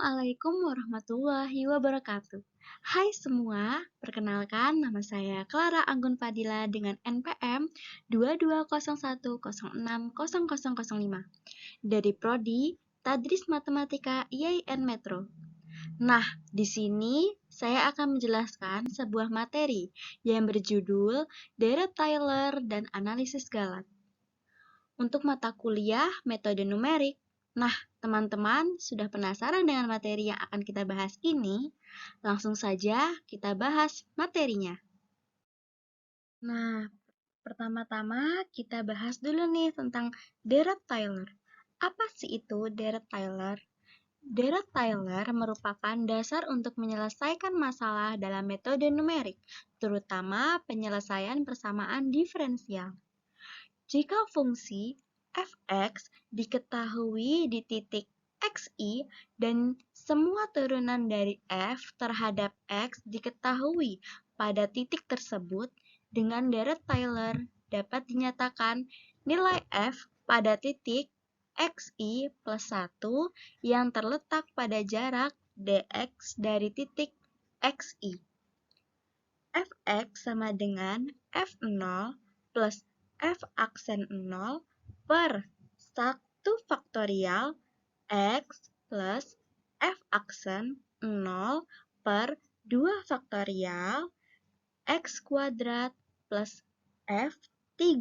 Assalamualaikum warahmatullahi wabarakatuh. Hai semua, perkenalkan nama saya Clara Anggun Fadila dengan NPM 2201060005 dari Prodi Tadris Matematika IAIN Metro. Nah, di sini saya akan menjelaskan sebuah materi yang berjudul Deret-Taylor dan Analisis Galat. Untuk mata kuliah metode numerik. Nah, teman-teman sudah penasaran dengan materi yang akan kita bahas ini? Langsung saja kita bahas materinya. Nah, pertama-tama kita bahas dulu nih tentang Deret-Taylor. Apa sih itu Deret-Taylor? Deret-Taylor merupakan dasar untuk menyelesaikan masalah dalam metode numerik, terutama penyelesaian persamaan diferensial. Jika fungsi f(x) diketahui di titik xi dan semua turunan dari f terhadap x diketahui pada titik tersebut, dengan Deret-Taylor dapat dinyatakan nilai f pada titik xi plus 1 yang terletak pada jarak dx dari titik xi. Fx sama dengan f0 plus f aksen 0 per 1 faktorial x plus f aksen 0 per 2 faktorial x kuadrat plus f 3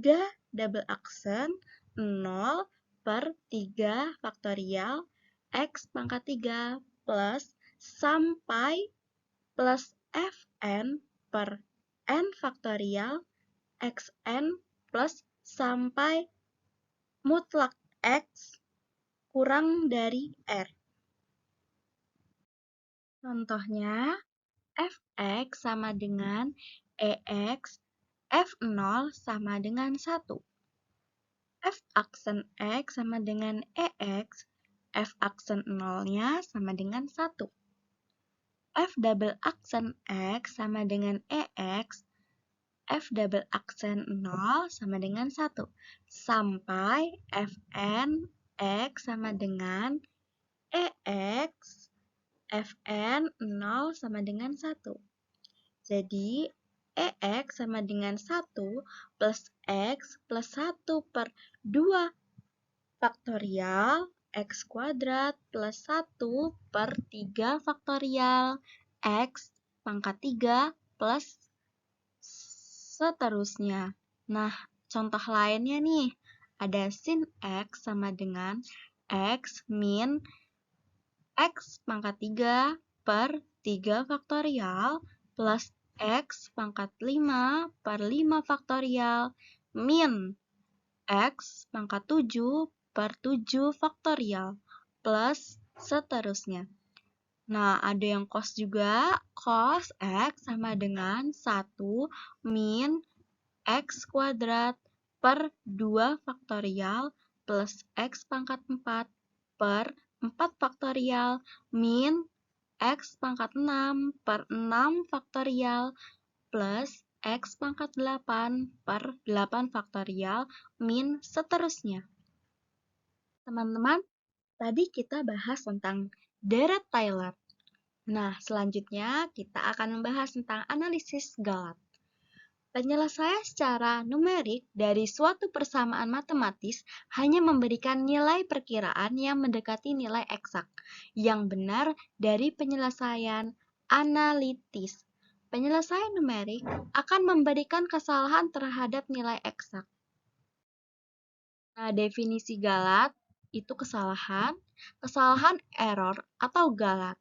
double aksen 0 per 3 faktorial x pangkat 3 plus sampai plus fn per n faktorial xn plus sampai mutlak x kurang dari r. Contohnya, fx sama dengan ex, f0 sama dengan 1. F aksen x sama dengan ex, f aksen 0-nya sama dengan 1. F double aksen x sama dengan ex, f double aksen 0 sama dengan 1, sampai fn x sama dengan ex, fn 0 sama dengan 1. Jadi, ex sama dengan 1 plus x plus 1 per 2 faktorial x kuadrat plus 1 per 3 faktorial x pangkat 3 plus seterusnya. Nah, contoh lainnya nih, ada sin x sama dengan x min x pangkat 3 per 3 faktorial plus x pangkat 5 per 5 faktorial min x pangkat 7 per 7 faktorial plus seterusnya. Nah, ada yang cos juga. Cos x sama dengan 1 min x kuadrat per 2 faktorial plus x pangkat 4 per 4 faktorial min x pangkat 6 per 6 faktorial plus x pangkat 8 per 8 faktorial min seterusnya. Teman-teman, tadi kita bahas tentang Deret-Taylor. Nah, selanjutnya kita akan membahas tentang analisis Galat. Penyelesaian secara numerik dari suatu persamaan matematis hanya memberikan nilai perkiraan yang mendekati nilai eksak yang benar dari penyelesaian analitis. Penyelesaian numerik akan memberikan kesalahan terhadap nilai eksak. Nah, definisi Galat itu kesalahan error atau galat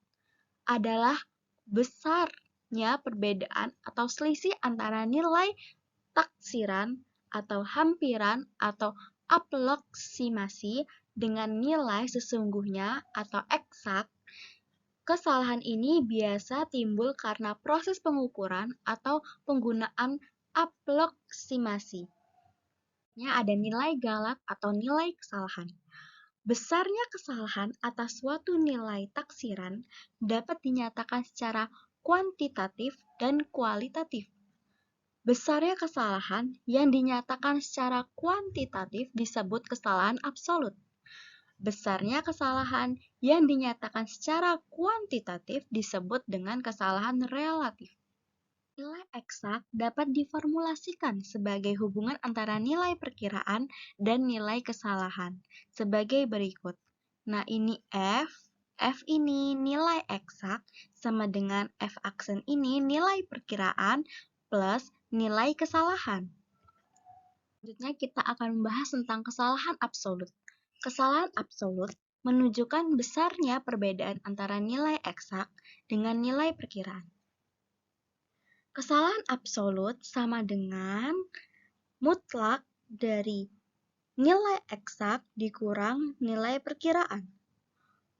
adalah besarnya perbedaan atau selisih antara nilai taksiran atau hampiran atau aproksimasi dengan nilai sesungguhnya atau eksak. Kesalahan ini biasa timbul karena proses pengukuran atau penggunaan aproksimasi. Ada nilai galat atau nilai kesalahan. Besarnya kesalahan atas suatu nilai taksiran dapat dinyatakan secara kuantitatif dan kualitatif. Besarnya kesalahan yang dinyatakan secara kuantitatif disebut kesalahan absolut. Besarnya kesalahan yang dinyatakan secara kuantitatif disebut dengan kesalahan relatif. Nilai eksak dapat diformulasikan sebagai hubungan antara nilai perkiraan dan nilai kesalahan sebagai berikut. Nah, ini F ini nilai eksak sama dengan F aksen ini nilai perkiraan plus nilai kesalahan. Selanjutnya kita akan membahas tentang kesalahan absolut. Kesalahan absolut menunjukkan besarnya perbedaan antara nilai eksak dengan nilai perkiraan. Kesalahan absolut sama dengan mutlak dari nilai eksak dikurang nilai perkiraan.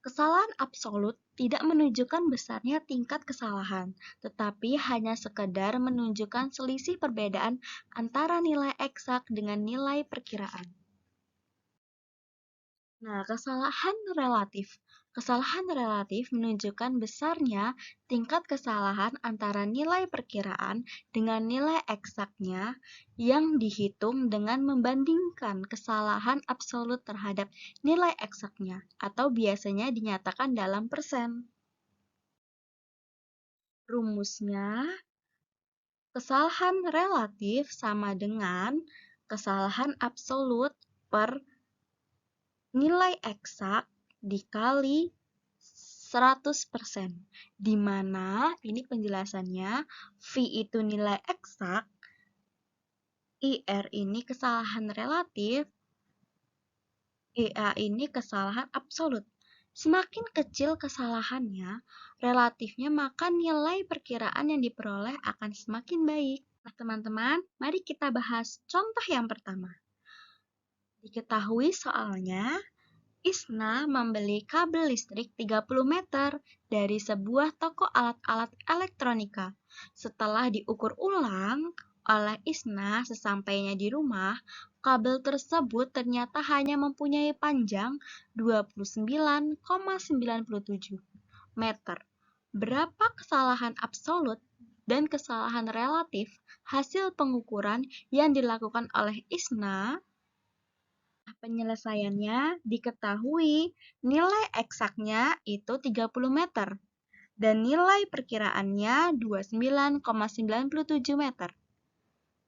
Kesalahan absolut tidak menunjukkan besarnya tingkat kesalahan, tetapi hanya sekedar menunjukkan selisih perbedaan antara nilai eksak dengan nilai perkiraan. Nah, kesalahan relatif. Kesalahan relatif menunjukkan besarnya tingkat kesalahan antara nilai perkiraan dengan nilai eksaknya yang dihitung dengan membandingkan kesalahan absolut terhadap nilai eksaknya, atau biasanya dinyatakan dalam persen. Rumusnya, kesalahan relatif sama dengan kesalahan absolut per nilai eksak dikali 100%, di mana ini penjelasannya V itu nilai eksak, IR ini kesalahan relatif, EA ini kesalahan absolut. Semakin kecil kesalahannya, relatifnya maka nilai perkiraan yang diperoleh akan semakin baik. Nah, teman-teman, mari kita bahas contoh yang pertama. Diketahui soalnya, Isna membeli kabel listrik 30 meter dari sebuah toko alat-alat elektronika. Setelah diukur ulang oleh Isna sesampainya di rumah, kabel tersebut ternyata hanya mempunyai panjang 29,97 meter. Berapa kesalahan absolut dan kesalahan relatif hasil pengukuran yang dilakukan oleh Isna? Penyelesaiannya diketahui nilai eksaknya itu 30 meter dan nilai perkiraannya 29,97 meter.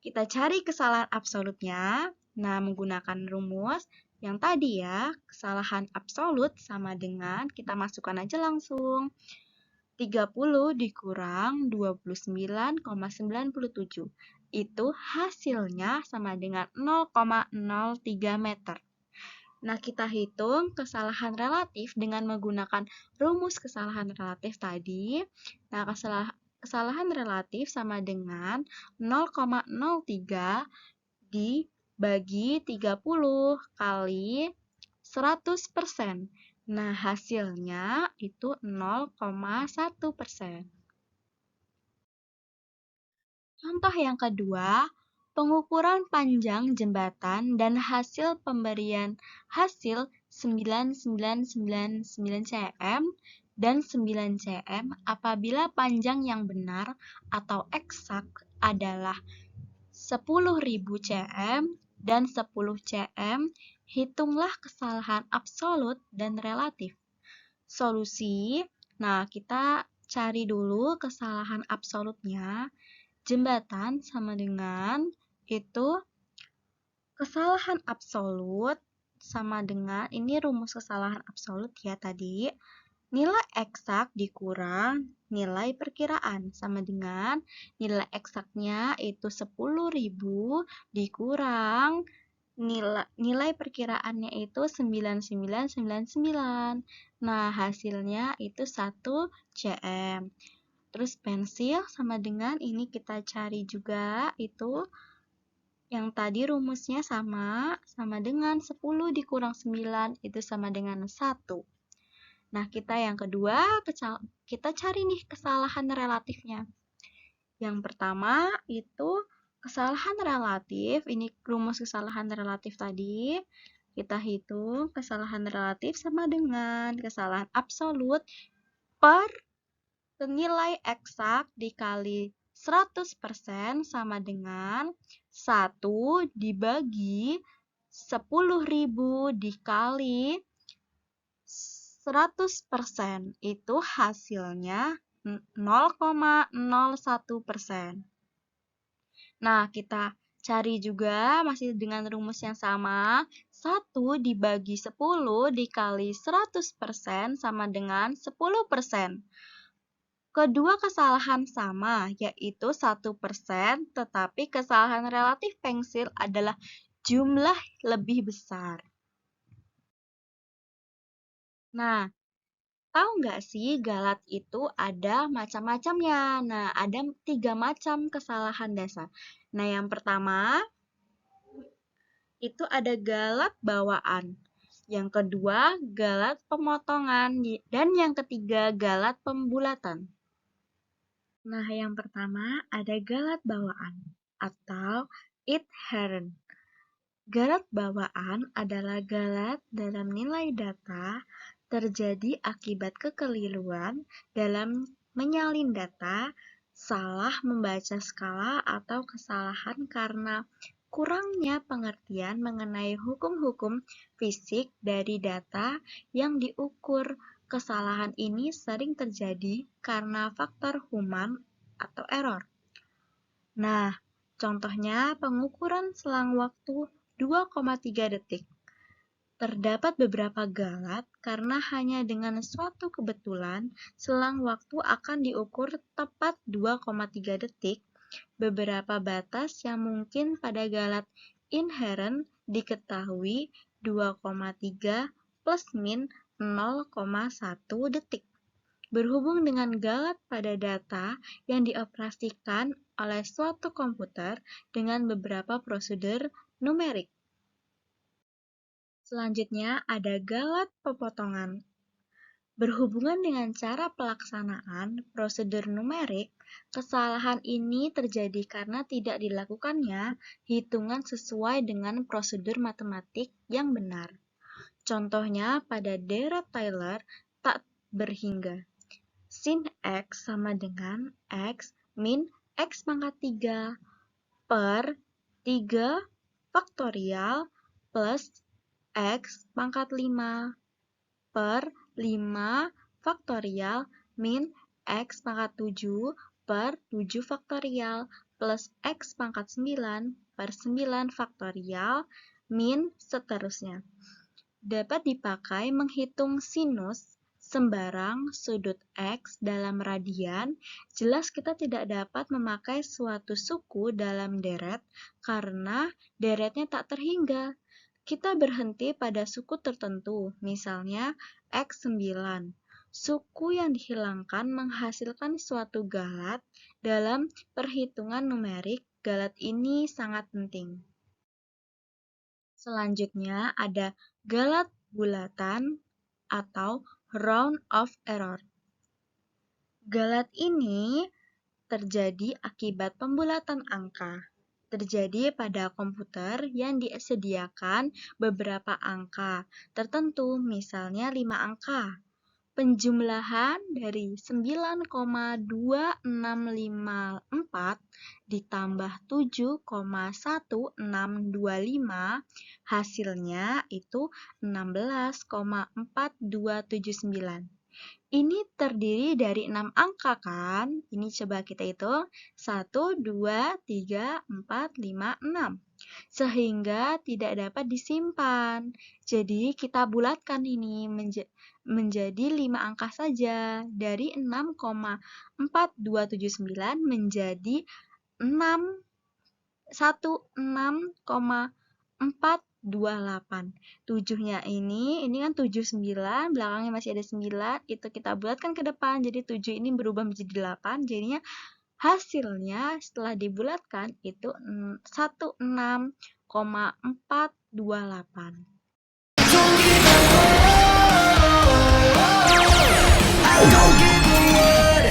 Kita cari kesalahan absolutnya. Nah, menggunakan rumus yang tadi ya, kesalahan absolut sama dengan, kita masukkan aja langsung, 30 dikurang 29,97. Itu hasilnya sama dengan 0,03 meter. Nah, kita hitung kesalahan relatif dengan menggunakan rumus kesalahan relatif tadi. Nah, kesalahan relatif sama dengan 0,03 dibagi 30 kali 100%. Nah, hasilnya itu 0,1%. Contoh yang kedua, pengukuran panjang jembatan dan hasil pemberian hasil 9,999 cm dan 9 cm apabila panjang yang benar atau eksak adalah 10.000 cm dan 10 cm, hitunglah kesalahan absolut dan relatif. Solusi, nah kita cari dulu kesalahan absolutnya. Jembatan sama dengan itu kesalahan absolut sama dengan, ini rumus kesalahan absolut ya tadi, nilai eksak dikurang nilai perkiraan sama dengan nilai eksaknya itu 10.000 dikurang nilai perkiraannya itu 9999. Nah, hasilnya itu 1 cm. Terus pensil sama dengan ini kita cari juga itu yang tadi rumusnya sama dengan 10 dikurang 9 itu sama dengan 1. Nah, kita yang kedua kita cari nih kesalahan relatifnya. Yang pertama itu kesalahan relatif, ini rumus kesalahan relatif tadi. Kita hitung kesalahan relatif sama dengan kesalahan absolut per nilai eksak dikali 100% sama dengan 1 dibagi 10.000 dikali 100%, itu hasilnya 0,01%. Nah, kita cari juga masih dengan rumus yang sama. 1 dibagi 10 dikali 100% sama dengan 10%. Kedua kesalahan sama, yaitu 1%, tetapi kesalahan relatif pensil adalah jumlah lebih besar. Nah, tahu nggak sih galat itu ada macam-macamnya? Nah, ada 3 macam kesalahan dasar. Nah, yang pertama itu ada galat bawaan. Yang kedua, galat pemotongan. Dan yang ketiga, galat pembulatan. Nah, yang pertama ada galat bawaan atau inherent. Galat bawaan adalah galat dalam nilai data terjadi akibat kekeliruan dalam menyalin data, salah membaca skala atau kesalahan karena kurangnya pengertian mengenai hukum-hukum fisik dari data yang diukur. Kesalahan ini sering terjadi karena faktor human atau error. Nah, contohnya pengukuran selang waktu 2,3 detik. Terdapat beberapa galat karena hanya dengan suatu kebetulan selang waktu akan diukur tepat 2,3 detik. Beberapa batas yang mungkin pada galat inherent diketahui 2,3 plus min 0,1 detik. Berhubung dengan galat pada data yang dioperasikan oleh suatu komputer dengan beberapa prosedur numerik. Selanjutnya ada galat pemotongan. Berhubungan dengan cara pelaksanaan prosedur numerik, kesalahan ini terjadi karena tidak dilakukannya hitungan sesuai dengan prosedur matematik yang benar. Contohnya pada deret Taylor tak berhingga. Sin X sama dengan X min X pangkat 3 per 3 faktorial plus X pangkat 5 per 5 faktorial min X pangkat 7 per 7 faktorial plus X pangkat 9 per 9 faktorial min seterusnya. Dapat dipakai menghitung sinus sembarang sudut X dalam radian. Jelas kita tidak dapat memakai suatu suku dalam deret karena deretnya tak terhingga. Kita berhenti pada suku tertentu, misalnya X9. Suku yang dihilangkan menghasilkan suatu galat. Dalam perhitungan numerik, galat ini sangat penting. Selanjutnya ada galat bulatan atau round of error. Galat ini terjadi akibat pembulatan angka. Terjadi pada komputer yang disediakan beberapa angka tertentu, misalnya 5 angka. Penjumlahan dari 9,2654 ditambah 7,1625 hasilnya itu 16,4279. Ini terdiri dari 6 angka kan? Ini coba kita hitung 1, 2, 3, 4, 5, 6. Sehingga tidak dapat disimpan. Jadi kita bulatkan ini menjadi 5 angka saja. Dari 6,4279 menjadi 16,428. 7-nya ini kan 79, belakangnya masih ada 9, itu kita bulatkan ke depan, jadi 7 ini berubah menjadi 8, jadinya hasilnya setelah dibulatkan itu 16,428. Don't give a word.